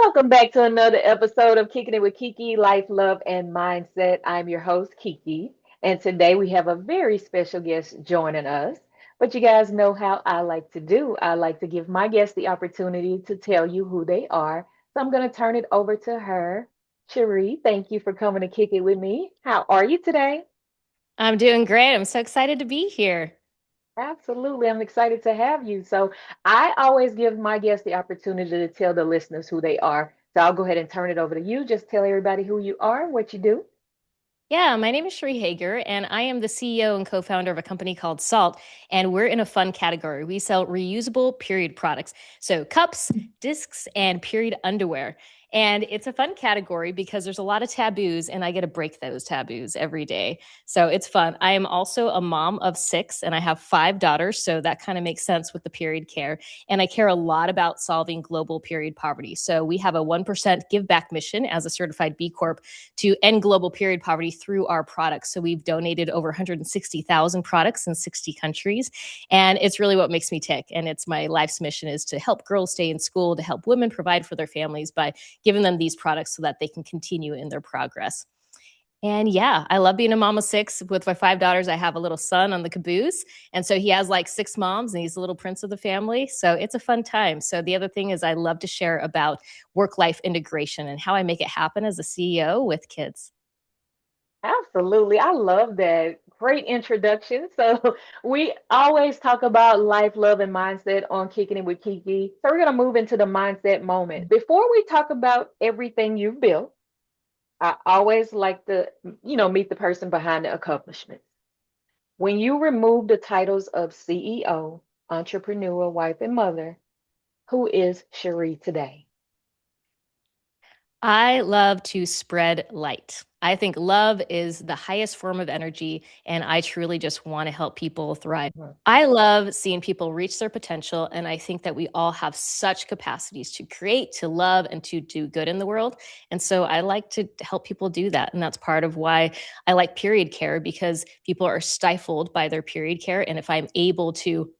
Welcome back to another episode of Kicking It with KeKe, Life, Love, and Mindset. I'm your host, KeKe, and today we have a very special guest joining us. But you guys know how I like to do. I like to give my guests the opportunity to tell you who they are. So I'm going to turn it over to her. Cherie, thank you for coming to kick it with me. How are you today? I'm doing great. I'm so excited to be here. Absolutely. I'm excited to have you. So I always give my guests the opportunity to tell the listeners who they are. So I'll go ahead and turn it over to you. Just tell everybody who you are, what you do. Yeah, my name is Cherie Hoeger, and I am the CEO and co-founder of a company called Saalt, and we're in a fun category. We sell reusable period products, so cups, discs, and period underwear. And it's a fun category because there's a lot of taboos, and I get to break those taboos every day. So it's fun. I am also a mom of six, and I have five daughters, so that kind of makes sense with the period care. And I care a lot about solving global period poverty. So we have a 1% give back mission as a certified B Corp to end global period poverty through our products. So we've donated over 160,000 products in 60 countries. And it's really what makes me tick. And it's my life's mission is to help girls stay in school, to help women provide for their families by giving them these products so that they can continue in their progress. And yeah, I love being a mom of six with my five daughters. I have a little son on the caboose. And so he has like six moms and he's the little prince of the family. So it's a fun time. So the other thing is I love to share about work-life integration and how I make it happen as a CEO with kids. Absolutely. I love that. Great introduction. So we always talk about life, love, and mindset on Kicking It with Kiki. So we're going to move into the mindset moment. Before we talk about everything you've built, I always like to, meet the person behind the accomplishments. When you remove the titles of CEO, entrepreneur, wife, and mother, who is Cherie today? I love to spread light. I think love is the highest form of energy, and I truly just want to help people thrive. Mhm. I love seeing people reach their potential, and I think that we all have such capacities to create, to love, and to do good in the world. And so I like to help people do that. And that's part of why I like period care because people are stifled by their period care. And if I'm able to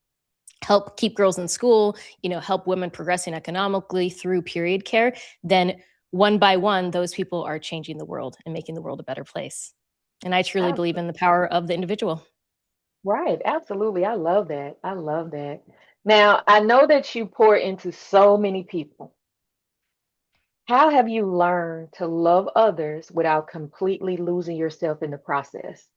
help keep girls in school, help women progressing economically through period care, then one by one, those people are changing the world and making the world a better place. And I truly believe in the power of the individual. Right, absolutely. I love that. I love that. Now, I know that you pour into so many people. How have you learned to love others without completely losing yourself in the process?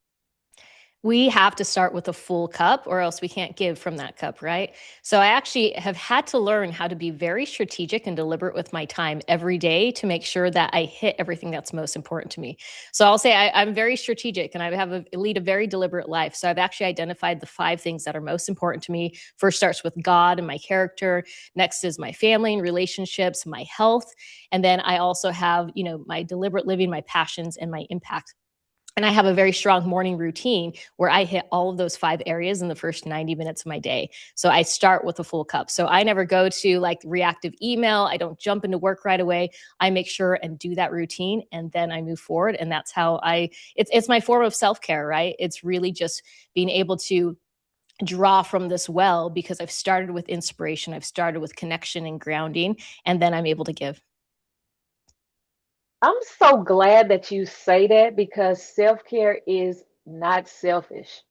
We have to start with a full cup or else we can't give from that cup, right? So I actually have had to learn how to be very strategic and deliberate with my time every day to make sure that I hit everything that's most important to me. So I'll say I'm very strategic and I have lead a very deliberate life. So I've actually identified the five things that are most important to me. First starts with God and my character. Next is my family and relationships, my health. And then I also have, my deliberate living, my passions, and my impact. And I have a very strong morning routine where I hit all of those five areas in the first 90 minutes of my day. So I start with a full cup. So I never go to like reactive email. I don't jump into work right away. I make sure and do that routine and then I move forward. And that's how it's my form of self-care, right? It's really just being able to draw from this well because I've started with inspiration. I've started with connection and grounding, and then I'm able to give. I'm so glad that you say that because self-care is not selfish.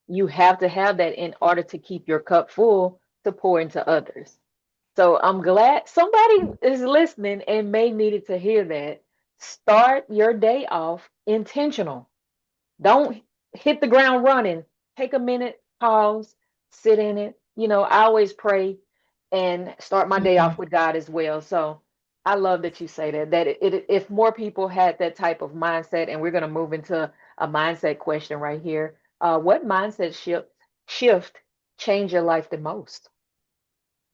You have to have that in order to keep your cup full to pour into others. So I'm glad somebody is listening and may needed to hear that. Start your day off intentional. Don't hit the ground running. Take a minute, pause, sit in it. I always pray and start my day off Mhm. with God as well. So I love that you say that. If more people had that type of mindset, and we're going to move into a mindset question right here. What mindset shift changed your life the most?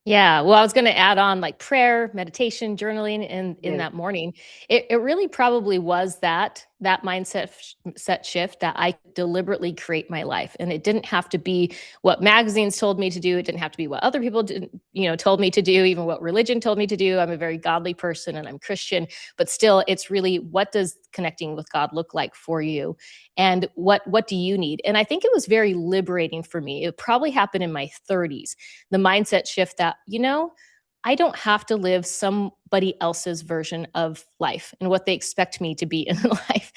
Yeah, well, I was gonna add on like prayer, meditation, journaling in Yes. that morning. It really probably was that mindset set shift that I deliberately create my life. And it didn't have to be what magazines told me to do. It didn't have to be what other people did, told me to do, even what religion told me to do. I'm a very godly person and I'm Christian, but still it's really what does connecting with God look like for you? And what do you need? And I think it was very liberating for me. It probably happened in my 30s, the mindset shift that, I don't have to live somebody else's version of life and what they expect me to be in life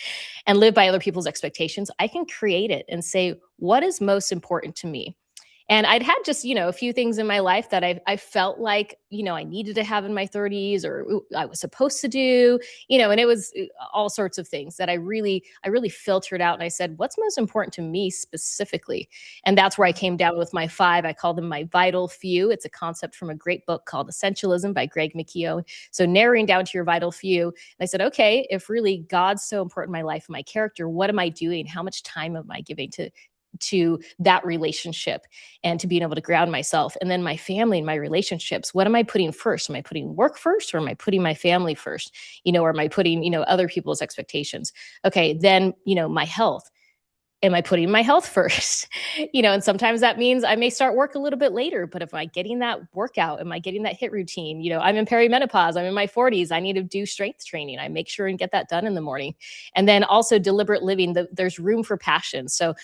and live by other people's expectations. I can create it and say, what is most important to me? And I'd had just, a few things in my life that I felt like, I needed to have in my 30s or I was supposed to do, and it was all sorts of things that I really filtered out. And I said, what's most important to me specifically? And that's where I came down with my 5. I call them my vital few. It's a concept from a great book called Essentialism by Greg McKeown. So narrowing down to your vital few. And I said, okay, if really God's so important in my life and my character, what am I doing? How much time am I giving to that relationship and to being able to ground myself? And then my family and my relationships, what am I putting first? Am I putting work first, or am I putting my family first? Or am I putting, other people's expectations? Okay, then, my health. Am I putting my health first? And sometimes that means I may start work a little bit later, but if I getting that workout, am I getting that hit routine? I'm in perimenopause, I'm in my 40s, I need to do strength training. I make sure and get that done in the morning. And then also deliberate living, there's room for passion. So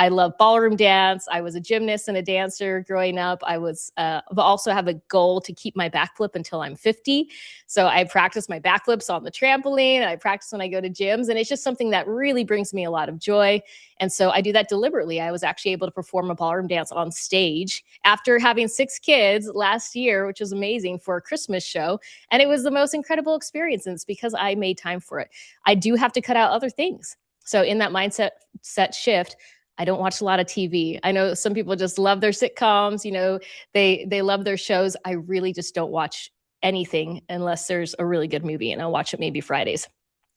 I love ballroom dance. I was a gymnast and a dancer growing up. I also have a goal to keep my backflip until I'm 50. So I practice my backflips on the trampoline, and I practice when I go to gyms. And it's just something that really brings me a lot of joy. And so I do that deliberately. I was actually able to perform a ballroom dance on stage after having 6 kids last year, which was amazing, for a Christmas show. And it was the most incredible experience. And it's because I made time for it. I do have to cut out other things. So in that mindset shift, I don't watch a lot of TV. I know some people just love their sitcoms, they love their shows. I really just don't watch anything unless there's a really good movie, and I'll watch it maybe Fridays.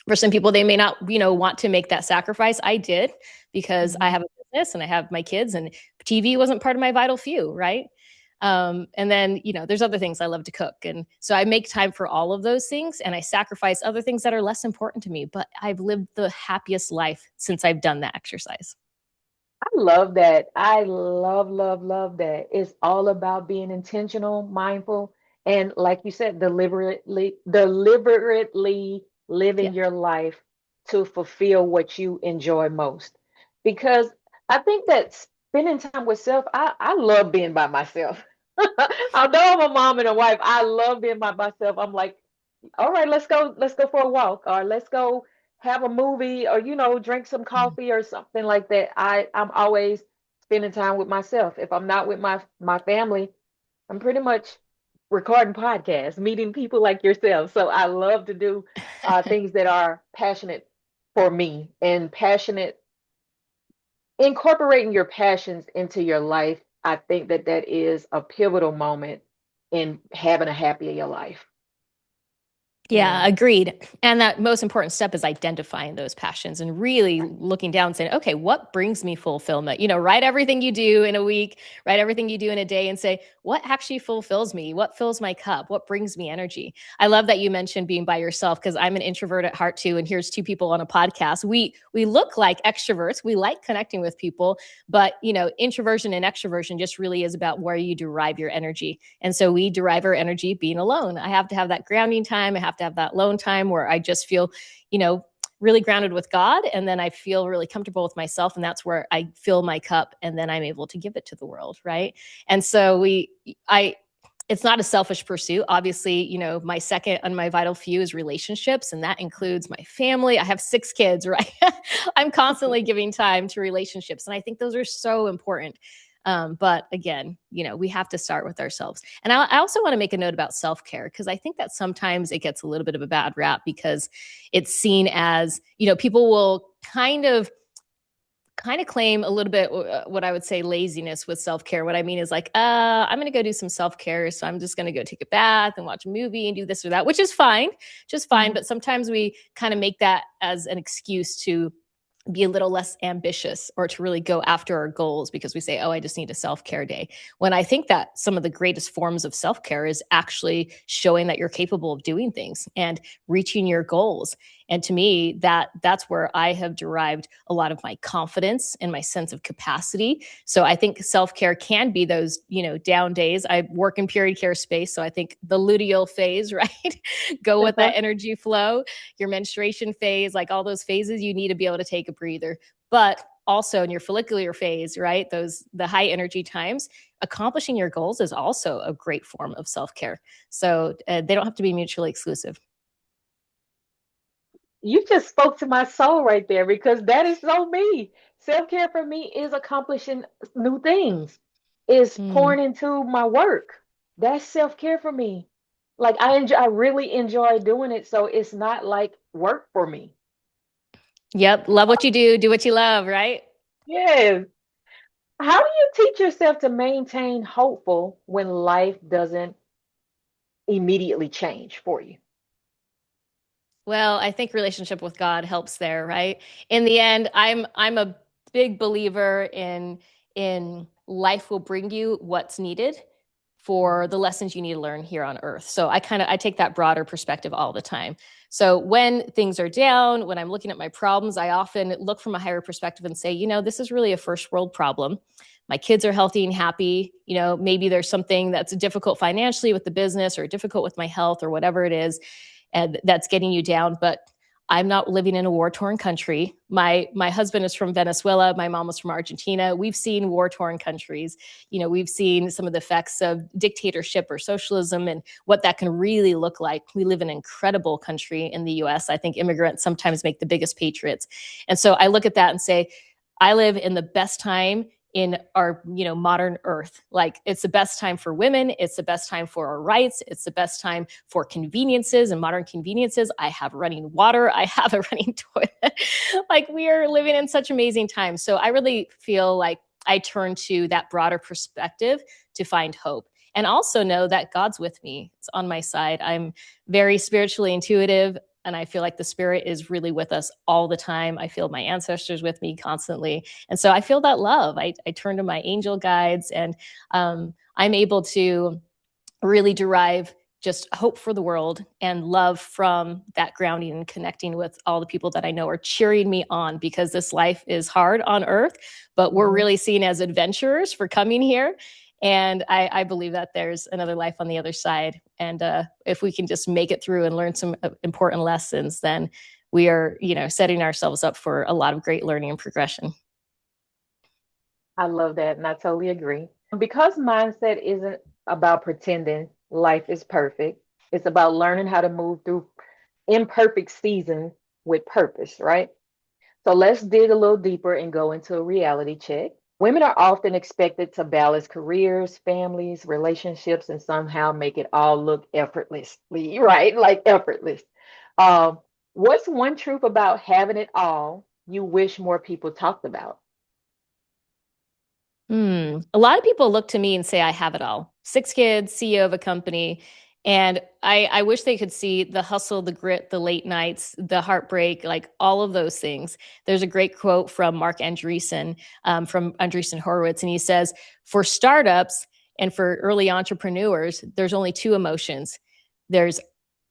For some people, they may not, want to make that sacrifice. I did, because I have a business and I have my kids, and TV wasn't part of my vital few, right? And then, there's other things I love to cook. And so I make time for all of those things, and I sacrifice other things that are less important to me. But I've lived the happiest life since I've done that exercise. I love that. I love, love, love that. It's all about being intentional, mindful, and like you said, deliberately Yeah. living your life to fulfill what you enjoy most. Because I think that spending time with self, I love being by myself. Although I'm a mom and a wife, I love being by myself. I'm like, all right, let's go for a walk, or let's go have a movie, or drink some coffee or something like that. I'm always spending time with myself. If I'm not with my family, I'm pretty much recording podcasts, meeting people like yourself. So I love to do things that are passionate for me, and passionate, incorporating your passions into your life. I think that that is a pivotal moment in having a happier life. Yeah, Yeah. agreed. And that most important step is identifying those passions and really looking down and saying, okay, what brings me fulfillment? Write everything you do in a week, write everything you do in a day, and say, what actually fulfills me? What fills my cup? What brings me energy? I love that you mentioned being by yourself, because I'm an introvert at heart too. And here's 2 people on a podcast. We look like extroverts. We like connecting with people, but introversion and extroversion just really is about where you derive your energy. And so we derive our energy being alone. I have to have that grounding time. I have to have that alone time where I just feel, really grounded with God. And then I feel really comfortable with myself. And that's where I fill my cup, and then I'm able to give it to the world. Right. And so it's not a selfish pursuit. Obviously, my second on my vital few is relationships, and that includes my family. I have 6 kids, right? I'm constantly giving time to relationships, and I think those are so important. But again, we have to start with ourselves. And I also want to make a note about self-care, because I think that sometimes it gets a little bit of a bad rap, because it's seen as, people will kind of claim a little bit what I would say laziness with self-care. What I mean is like, I'm going to go do some self-care. So I'm just going to go take a bath and watch a movie and do this or that, which is fine, just fine. Mhm. But sometimes we kind of make that as an excuse to be a little less ambitious, or to really go after our goals, because we say, oh, I just need a self-care day. When I think that some of the greatest forms of self-care is actually showing that you're capable of doing things and reaching your goals. And to me, that's where I have derived a lot of my confidence and my sense of capacity. So I think self-care can be those, down days. I work in period care space. So I think the luteal phase, right? Go with that energy flow, your menstruation phase, like all those phases, you need to be able to take a breather. But also in your follicular phase, right? The high energy times, accomplishing your goals is also a great form of self-care. So they don't have to be mutually exclusive. You just spoke to my soul right there because that is so me. Self-care for me is accomplishing new things, is Mm. pouring into my work. That's self-care for me. Like I really enjoy doing it, so it's not like work for me. Yep. Love what you do what you love, right? Yes. How do you teach yourself to maintain hopeful when life doesn't immediately change for you? Well, I think relationship with God helps there, right? In the end, I'm a big believer in life will bring you what's needed for the lessons you need to learn here on earth. So I take that broader perspective all the time. So when things are down, when I'm looking at my problems, I often look from a higher perspective and say, this is really a first world problem. My kids are healthy and happy. Maybe there's something that's difficult financially with the business or difficult with my health or whatever it is, and that's getting you down. But I'm not living in a war-torn country. My husband is from Venezuela. My mom was from Argentina. We've seen war-torn countries. We've seen some of the effects of dictatorship or socialism and what that can really look like. We live in an incredible country in the US. I think immigrants sometimes make the biggest patriots. And so I look at that and say, I live in the best time in our modern earth. Like, it's the best time for women, it's the best time for our rights, it's the best time for conveniences and modern conveniences. I have running water, I have a running toilet. Like, we are living in such amazing times. So I really feel like I turn to that broader perspective to find hope, and also know that God's with me. It's on my side. I'm very spiritually intuitive, and I feel like the spirit is really with us all the time. I feel my ancestors with me constantly. And so I feel that love. I turn to my angel guides, and I'm able to really derive just hope for the world and love from that grounding and connecting with all the people that I know are cheering me on, because this life is hard on earth, but we're Mhm. really seen as adventurers for coming here. And I believe that there's another life on the other side. And if we can just make it through and learn some important lessons, then we are, setting ourselves up for a lot of great learning and progression. I love that, and I totally agree. Because mindset isn't about pretending life is perfect, it's about learning how to move through imperfect seasons with purpose, right? So let's dig a little deeper and go into a reality check. Women are often expected to balance careers, families, relationships, and somehow make it all look effortlessly, right? Like effortless. Um, what's one truth about having it all you wish more people talked about? A lot of people look to me and say I have it all. 6 kids, CEO of a company. And I wish they could see the hustle, the grit, the late nights, the heartbreak, like all of those things. There's a great quote from Mark Andreessen, from Andreessen Horowitz, and he says, for startups and for early entrepreneurs, there's only two emotions. There's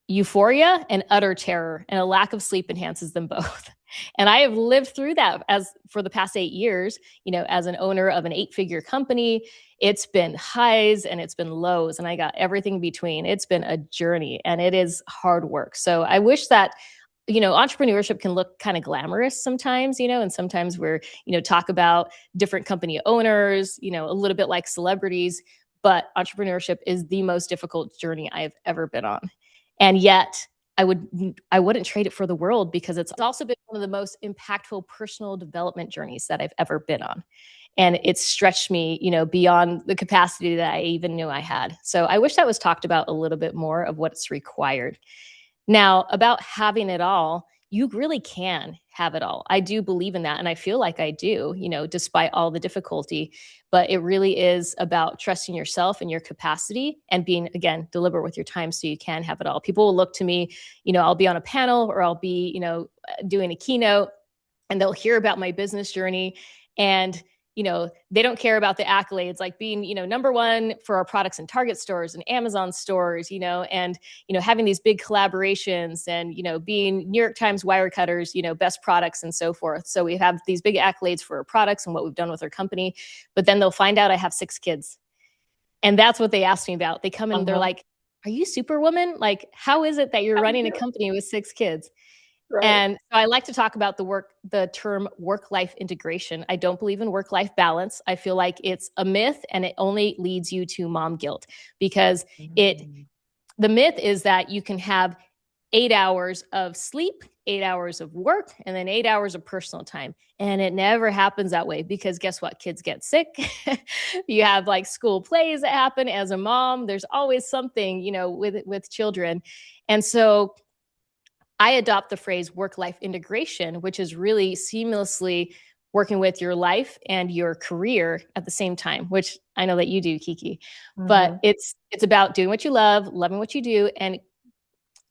euphoria and utter terror, and a lack of sleep enhances them both. And I have lived through that as for the past 8 years, as an owner of an 8-figure company. It's been highs and it's been lows, and I got everything in between. It's been a journey, and it is hard work. So I wish that entrepreneurship can look kind of glamorous sometimes, and sometimes we're, talk about different company owners, a little bit like celebrities, but entrepreneurship is the most difficult journey I've ever been on. And yet I wouldn't trade it for the world, because it's also been one of the most impactful personal development journeys that I've ever been on. And it's stretched me, beyond the capacity that I even knew I had. So I wish that was talked about a little bit more, of what's required. Now, about having it all, you really can have it all. I do believe in that. And I feel like I do, despite all the difficulty. But it really is about trusting yourself and your capacity, and being, again, deliberate with your time so you can have it all. People will look to me, I'll be on a panel, or I'll be, doing a keynote, and they'll hear about my business journey. And they don't care about the accolades, like being, number one for our products in Target stores and Amazon stores, and having these big collaborations, and being New York Times Wirecutter's, best products and so forth. So we have these big accolades for our products and what we've done with our company. But then they'll find out I have 6 kids, and that's what they ask me about. They come in and they're Uh-huh. like, are you Superwoman? Like, how is it that you're How you running a do it? company with 6 kids? Right. And so I like to talk about the term work-life integration. I don't believe in work-life balance. I feel like it's a myth and it only leads you to mom guilt because it Mm. the myth is that you can have 8 hours of sleep, 8 hours of work, and then 8 hours of personal time. And it never happens that way because guess what? Kids get sick. You have like school plays that happen as a mom. There's always something, with children. And so I adopt the phrase work life integration, which is really seamlessly working with your life and your career at the same time, which I know that you do, KeKe. But Mhm. it's about doing what you love, loving what you do, and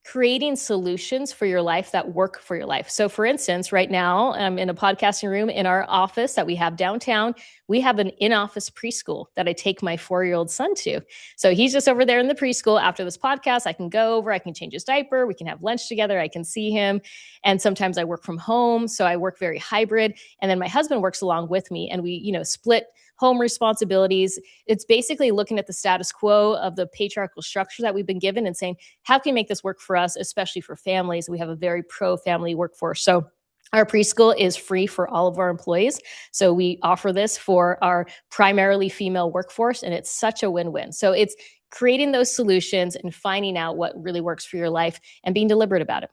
creating solutions for your life that work for your life. So, for instance, right now, I'm in a podcasting room in our office that we have downtown. We have an in office preschool that I take my 4-year-old son to. So, he's just over there in the preschool. After this podcast, I can go over, I can change his diaper, we can have lunch together, I can see him. And sometimes I work from home. So, I work very hybrid. And then my husband works along with me, and we, split home responsibilities. It's basically looking at the status quo of the patriarchal structure that we've been given and saying, how can we make this work for us, especially for families? We have a very pro-family workforce. So our preschool is free for all of our employees. So we offer this for our primarily female workforce, and it's such a win-win. So it's creating those solutions and finding out what really works for your life and being deliberate about it.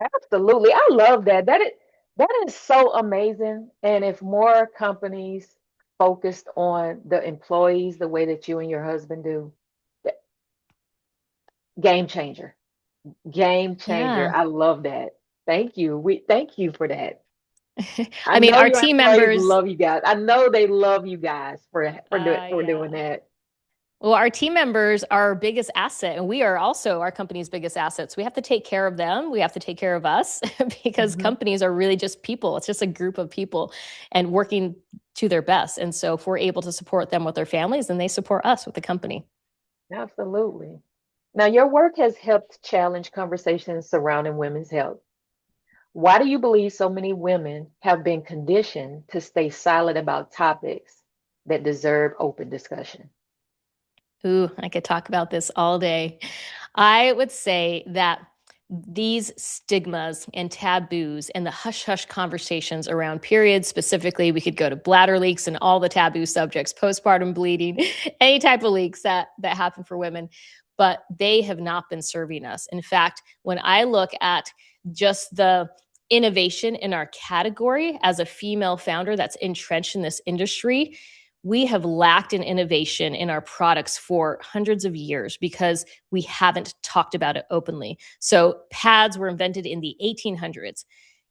Absolutely. I love that. That is so amazing. And if more companies focused on the employees the way that you and your husband do, th- game changer. Game changer. Yeah. I love that. Thank you. We thank you for that. I I mean, know our your team employees members, love you guys. I know they love you guys for doing yeah. that. Well, our team members are our biggest asset, and we are also our company's biggest assets. We have to take care of them. We have to take care of us because Hmm. companies are really just people. It's just a group of people and working to their best. And so, if we're able to support them with their families, then they support us with the company. Absolutely. Now, your work has helped challenge conversations surrounding women's health. Why do you believe so many women have been conditioned to stay silent about topics that deserve open discussion? Ooh, I could talk about this all day. I would say that these stigmas and taboos and the hush hush conversations around periods, specifically, we could go to bladder leaks and all the taboo subjects, postpartum bleeding, any type of leaks that happen for women, but they have not been serving us. In fact, when I look at just the innovation in our category as a female founder that's entrenched in this industry, we have lacked in innovation in our products for hundreds of years because we haven't talked about it openly. So pads were invented in the 1800s.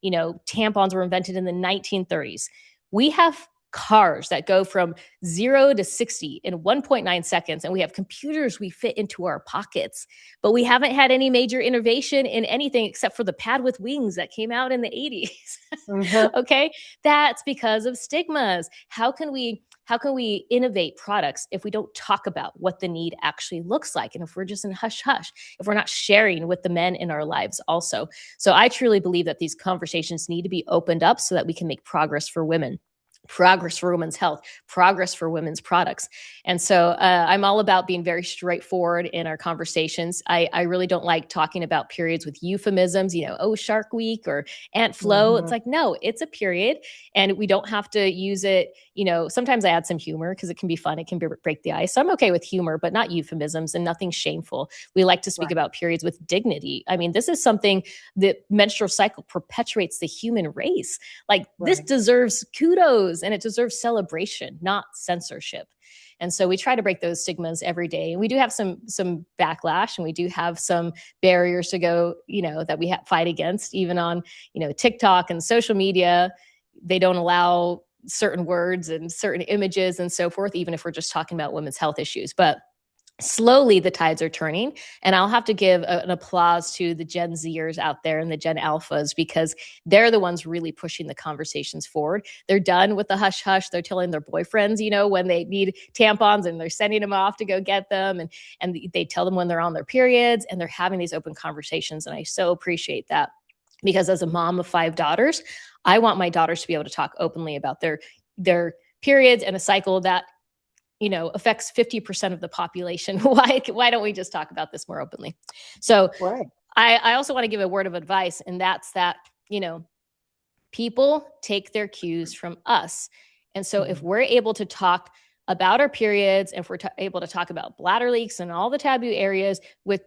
Tampons were invented in the 1930s. We have cars that go from 0 to 60 in 1.9 seconds, and we have computers we fit into our pockets, but we haven't had any major innovation in anything except for the pad with wings that came out in the 80s. Hmm. Okay, that's because of stigmas. How can we innovate products if we don't talk about what the need actually looks like, and if we're just in hush hush, if we're not sharing with the men in our lives also? So I truly believe that these conversations need to be opened up so that we can make progress for women, progress for women's health, progress for women's products. And so I'm all about being very straightforward in our conversations. I really don't like talking about periods with euphemisms, oh, Shark Week or Aunt Flo. It's Hmm. like, no, it's a period, and we don't have to use it. Sometimes I add some humor because it can be fun. It can break the ice. So I'm okay with humor, but not euphemisms and nothing shameful. We like to speak Right. about periods with dignity. I mean, this is something that menstrual cycle perpetuates the human race. Like, this Right. deserves kudos and it deserves celebration, not censorship. And so we try to break those stigmas every day. And we do have some backlash, and we do have some barriers to go, that we fight against, even on, TikTok and social media. They don't allow certain words and certain images and so forth, even if we're just talking about women's health issues. But slowly the tides are turning, and I'll have to give an applause to the Gen Zers out there and the Gen Alphas, because they're the ones really pushing the conversations forward. They're done with the hush hush. They're telling their boyfriends, when they need tampons, and they're sending them off to go get them, and they tell them when they're on their periods, and they're having these open conversations. And I so appreciate that, because as a mom of 5 daughters, I want my daughters to be able to talk openly about their periods and a cycle that affects 50% of the population. Why don't we just talk about this more openly? So Right. I also want to give a word of advice, and that's that, people take their cues from us. And so if Mhm. we're able to talk about our periods, if we're able to talk about bladder leaks and all the taboo areas with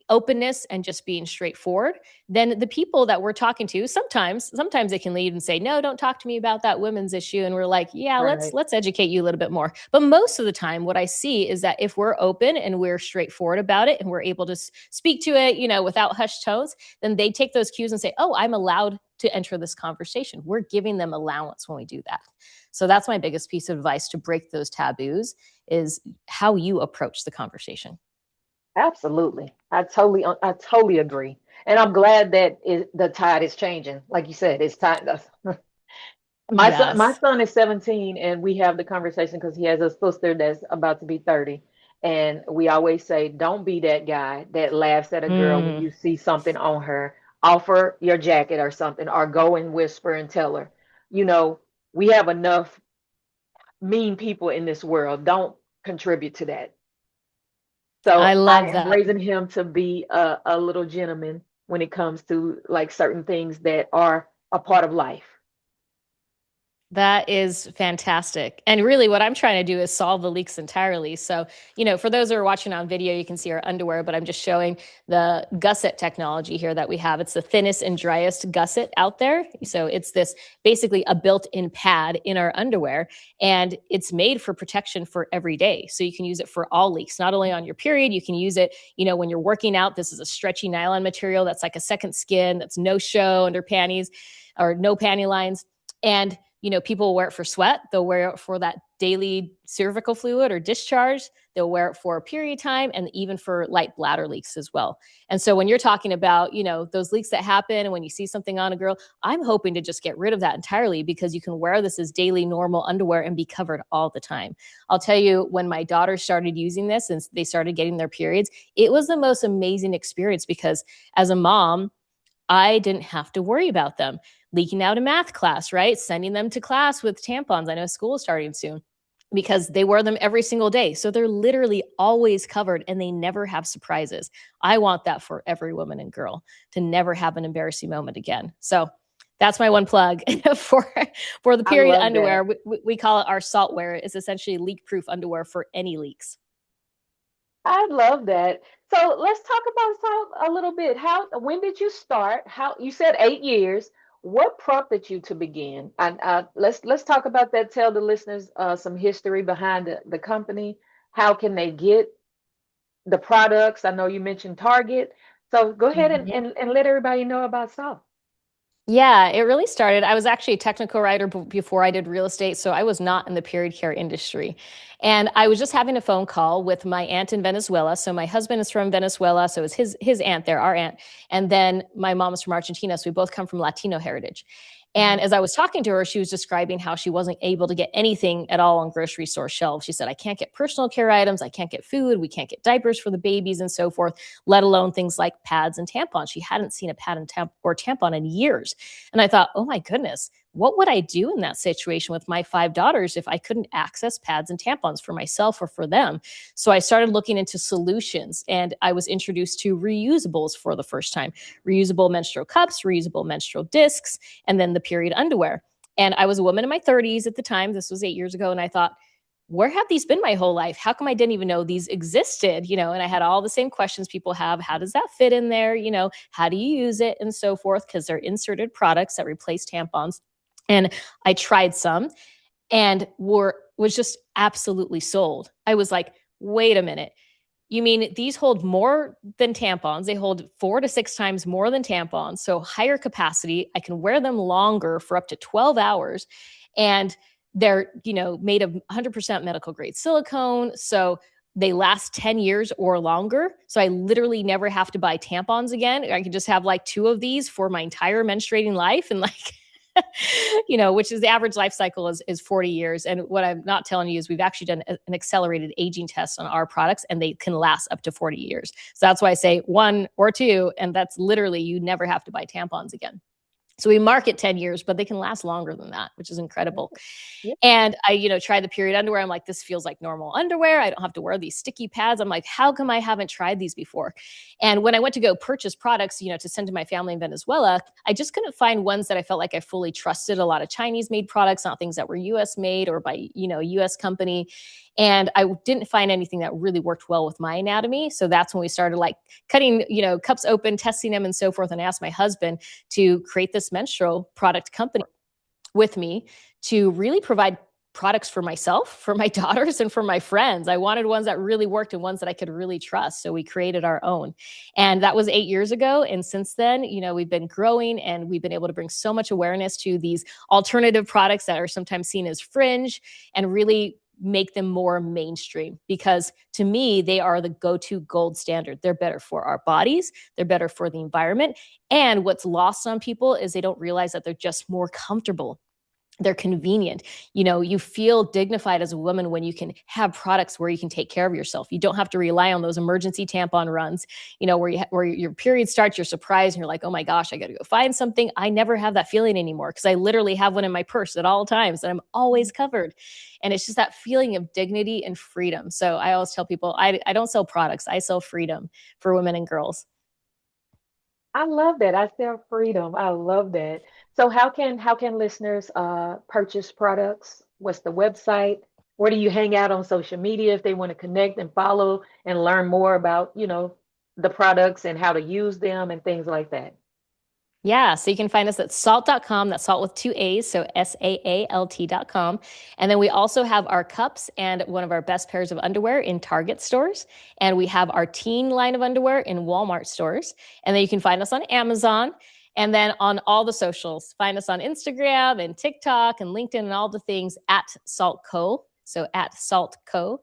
openness and just being straightforward, then the people that we're talking to, sometimes they can leave and say, no, don't talk to me about that women's issue. And we're like, yeah, let's Right. let's educate you a little bit more. But most of the time, what I see is that if we're open and we're straightforward about it and we're able to speak to it, without hushed tones, then they take those cues and say, oh, I'm allowed to enter this conversation. We're giving them allowance when we do that. So that's my biggest piece of advice to break those taboos, is how you approach the conversation. Absolutely. I totally agree. And I'm glad that the tide is changing. Like you said, it's time. My Yes. son is 17, and we have the conversation because he has a sister that's about to be 30. And we always say, don't be that guy that laughs at a girl when Mm, you see something on her. Offer your jacket or something, or go and whisper and tell her. You know, we have enough mean people in this world. Don't contribute to that. I So I love am that. raising him to be a little gentleman when it comes to like certain things that are a part of life. That is fantastic. And really, what I'm trying to do is solve the leaks entirely. So, for those who are watching on video, you can see our underwear, but I'm just showing the gusset technology here that we have. It's the thinnest and driest gusset out there. So, it's this basically a built in pad in our underwear, and it's made for protection for every day. So, you can use it for all leaks, not only on your period, you can use it, when you're working out. This is a stretchy nylon material that's like a second skin, that's no show under panties or no panty lines. And people will wear it for sweat. They'll wear it for that daily cervical fluid or discharge. They'll wear it for period time and even for light bladder leaks as well. And so when you're talking about, those leaks that happen and when you see something on a girl, I'm hoping to just get rid of that entirely, because you can wear this as daily normal underwear and be covered all the time. I'll tell you, when my daughters started using this and they started getting their periods, it was the most amazing experience, because as a mom, I didn't have to worry about them leaking out in math class, right? Sending them to class with tampons. I know school is starting soon, because they wear them every single day. So they're literally always covered and they never have surprises. I want that for every woman and girl, to never have an embarrassing moment again. So that's my one plug for the I period love that. underwear. We call it our salt wear. It's essentially leak proof underwear for any leaks. I love that. So let's talk about South a little bit. When did you start? How you said 8 years. What prompted you to begin? And let's talk about that. Tell the listeners some history behind the company. How can they get the products? I know you mentioned Target. So go ahead Mhm. and let everybody know about South. Yeah, it really started. I was actually a technical writer before I did real estate, so I was not in the period care industry. And I was just having a phone call with my aunt in Venezuela. So my husband is from Venezuela, so it's his aunt there, our aunt. And then my mom is from Argentina, so we both come from Latino heritage. And Mhm. as I was talking to her, she was describing how she wasn't able to get anything at all on grocery store shelves. She said, I can't get personal care items, I can't get food, we can't get diapers for the babies and so forth, let alone things like pads and tampons. She hadn't seen a pad and or tampon in years. And I thought, oh my goodness, what would I do in that situation with my 5 daughters if I couldn't access pads and tampons for myself or for them? So I started looking into solutions, and I was introduced to reusables for the first time: reusable menstrual cups, reusable menstrual discs, and then the period underwear. And I was a woman in my 30s at the time. This was 8 years ago. And I thought, where have these been my whole life? How come I didn't even know these existed? And I had all the same questions people have. How does that fit in there? How do you use it and so forth? Because they're inserted products that replace tampons. And I tried some and was just absolutely sold. I was like, wait a minute. You mean these hold more than tampons? They hold 4 to 6 times more than tampons. So higher capacity. I can wear them longer for up to 12 hours. And they're, made of 100% medical grade silicone. So they last 10 years or longer. So I literally never have to buy tampons again. I can just have like 2 of these for my entire menstruating life. And like, which is the average life cycle is 40 years. And what I'm not telling you is we've actually done an accelerated aging test on our products, and they can last up to 40 years. So that's why I say 1 or 2. And that's literally, you never have to buy tampons again. So we market 10 years, but they can last longer than that, which is incredible. Yeah. And I, tried the period underwear. I'm like, this feels like normal underwear. I don't have to wear these sticky pads. I'm like, how come I haven't tried these before? And when I went to go purchase products, to send to my family in Venezuela, I just couldn't find ones that I felt like I fully trusted. A lot of Chinese made products, not things that were US made or by, a US company. And I didn't find anything that really worked well with my anatomy. So that's when we started like cutting, cups open, testing them and so forth. And I asked my husband to create this menstrual product company with me to really provide products for myself, for my daughters, and for my friends. I wanted ones that really worked and ones that I could really trust. So we created our own. And that was 8 years ago. And since then, we've been growing and we've been able to bring so much awareness to these alternative products that are sometimes seen as fringe and really make them more mainstream, because to me, they are the go-to gold standard. They're better for our bodies. They're better for the environment. And what's lost on people is they don't realize that they're just more comfortable. They're convenient. You feel dignified as a woman when you can have products where you can take care of yourself. You don't have to rely on those emergency tampon runs, where your period starts, you're surprised and you're like, oh my gosh, I got to go find something. I never have that feeling anymore because I literally have one in my purse at all times and I'm always covered. And it's just that feeling of dignity and freedom. So I always tell people, I don't sell products. I sell freedom for women and girls. I love that. I sell freedom. I love that. So how can listeners purchase products? What's the website? Where do you hang out on social media if they want to connect and follow and learn more about, the products and how to use them and things like that? Yeah, so you can find us at saalt.com. That's salt with two A's, so SAALT.com. And then we also have our cups and one of our best pairs of underwear in Target stores. And we have our teen line of underwear in Walmart stores. And then you can find us on Amazon. And then on all the socials, find us on Instagram and TikTok and LinkedIn and all the things at Saalt Co. So at Saalt Co.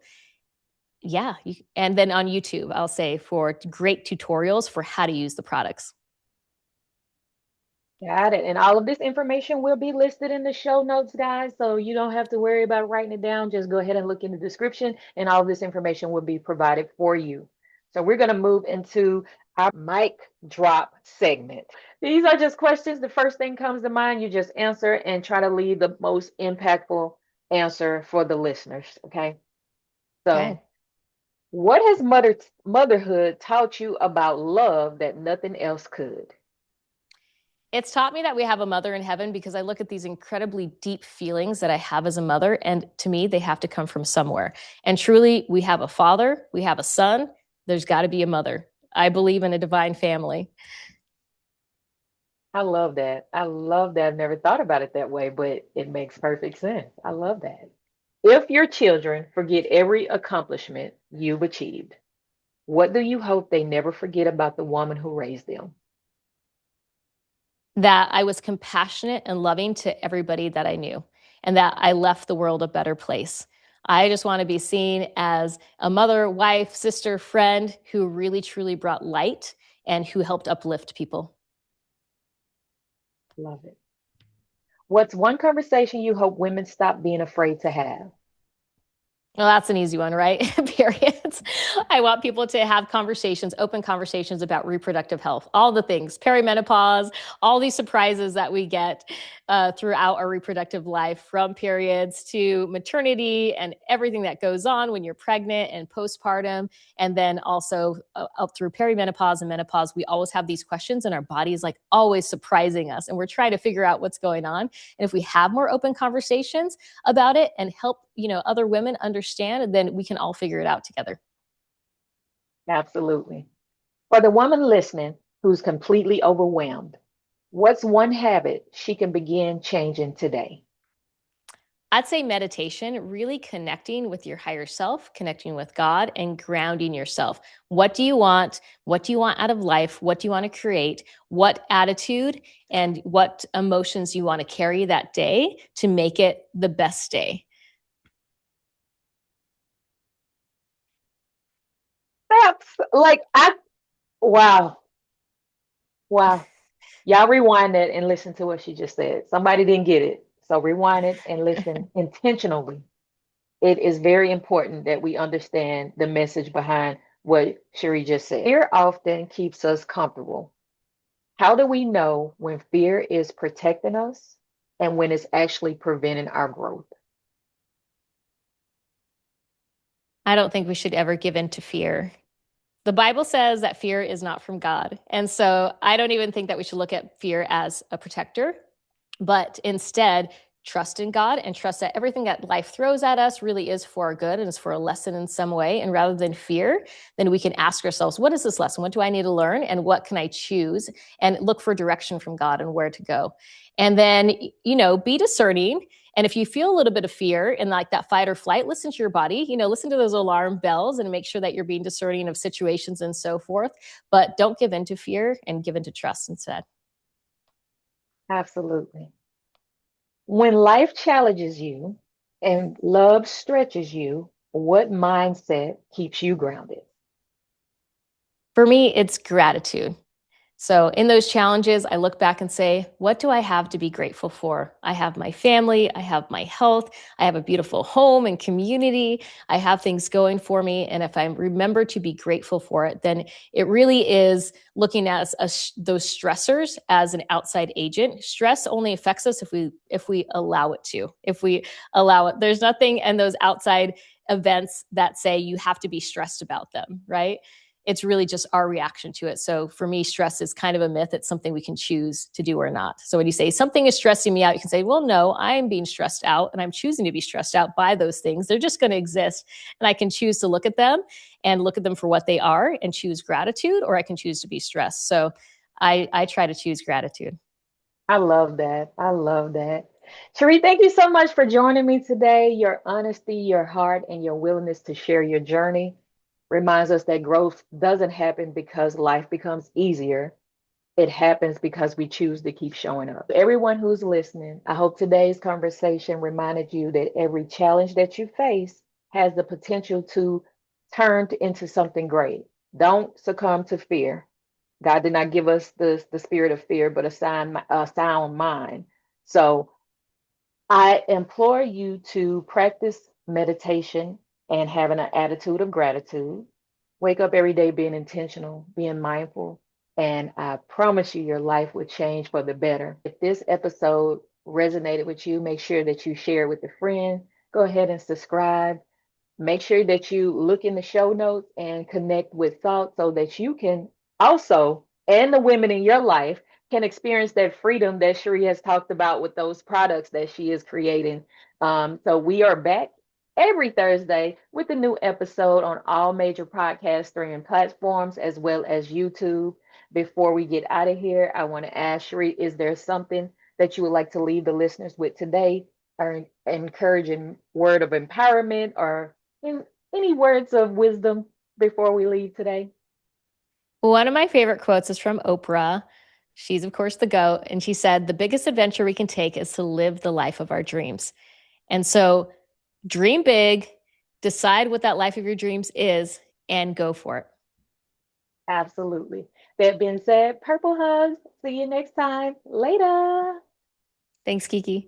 Yeah. And then on YouTube, I'll say, for great tutorials for how to use the products. Got it. And all of this information will be listed in the show notes, guys. So you don't have to worry about writing it down. Just go ahead and look in the description, and all of this information will be provided for you. So we're going to move into our mic drop segment. These are just questions. The first thing comes to mind, you just answer and try to leave the most impactful answer for the listeners. Okay. Okay. So, what has motherhood taught you about love that nothing else could? It's taught me that we have a mother in heaven, because I look at these incredibly deep feelings that I have as a mother. And to me, they have to come from somewhere. And truly, we have a father, we have a son, there's got to be a mother. I believe in a divine family. I love that. I love that. I've never thought about it that way, but it makes perfect sense. I love that. If your children forget every accomplishment you've achieved, what do you hope they never forget about the woman who raised them? That I was compassionate and loving to everybody that I knew, and that I left the world a better place. I just want to be seen as a mother, wife, sister, friend who really truly brought light and who helped uplift people. Love it. What's one conversation you hope women stop being afraid to have? Well, that's an easy one, right? Periods. I want people to have conversations, open conversations about reproductive health, all the things, perimenopause, all these surprises that we get throughout our reproductive life, from periods to maternity and everything that goes on when you're pregnant and postpartum. And then also up through perimenopause and menopause, we always have these questions, and our body is like always surprising us. And we're trying to figure out what's going on. And if we have more open conversations about it and help, other women understand, then we can all figure it out together. Absolutely. For the woman listening who's completely overwhelmed, what's one habit she can begin changing today? I'd say meditation, really connecting with your higher self, connecting with God, and grounding yourself. What do you want? What do you want out of life? What do you want to create? What attitude and what emotions you want to carry that day to make it the best day? That's like wow, wow. Y'all rewind that and listen to what she just said. Somebody didn't get it. So rewind it and listen intentionally. It is very important that we understand the message behind what Cherie just said. Fear often keeps us comfortable. How do we know when fear is protecting us and when it's actually preventing our growth? I don't think we should ever give in to fear. The Bible says that fear is not from God. And so I don't even think that we should look at fear as a protector, but instead trust in God and trust that everything that life throws at us really is for our good and is for a lesson in some way. And rather than fear, then we can ask ourselves, what is this lesson? What do I need to learn? And what can I choose? And look for direction from God and where to go. And then, be discerning. And if you feel a little bit of fear and like that fight or flight, listen to your body, listen to those alarm bells and make sure that you're being discerning of situations and so forth. But don't give in to fear and give in to trust instead. Absolutely. When life challenges you and love stretches you, what mindset keeps you grounded? For me, it's gratitude. So in those challenges, I look back and say, what do I have to be grateful for? I have my family, I have my health, I have a beautiful home and community, I have things going for me. And if I remember to be grateful for it, then it really is looking at those stressors as an outside agent. Stress only affects us if we allow it to. If we allow it, there's nothing in those outside events that say you have to be stressed about them, right? It's really just our reaction to it. So for me, stress is kind of a myth. It's something we can choose to do or not. So when you say something is stressing me out, you can say, well, no, I'm being stressed out and I'm choosing to be stressed out by those things. They're just going to exist. And I can choose to look at them and look at them for what they are and choose gratitude, or I can choose to be stressed. So I try to choose gratitude. I love that. I love that. Cherie, thank you so much for joining me today. Your honesty, your heart, and your willingness to share your journey reminds us that growth doesn't happen because life becomes easier. It happens because we choose to keep showing up. Everyone who's listening, I hope today's conversation reminded you that every challenge that you face has the potential to turn into something great. Don't succumb to fear. God did not give us the spirit of fear, but a sound mind. So I implore you to practice meditation and having an attitude of gratitude. Wake up every day being intentional, being mindful, and I promise you your life will change for the better. If this episode resonated with you, make sure that you share it with a friend. Go ahead and subscribe. Make sure that you look in the show notes and connect with Salt so that you can also, and the women in your life, can experience that freedom that Cherie has talked about with those products that she is creating. So we are back every Thursday with a new episode on all major podcast streaming platforms as well as YouTube. Before we get out of here, I want to ask Cherie, is there something that you would like to leave the listeners with today, or an encouraging word of empowerment, or any words of wisdom before we leave today? One of my favorite quotes is from Oprah. She's, of course, the GOAT. And she said, the biggest adventure we can take is to live the life of our dreams. And so dream big, decide what that life of your dreams is, and go for it. Absolutely. That being said, purple hugs. See you next time. Later. Thanks, KeKe.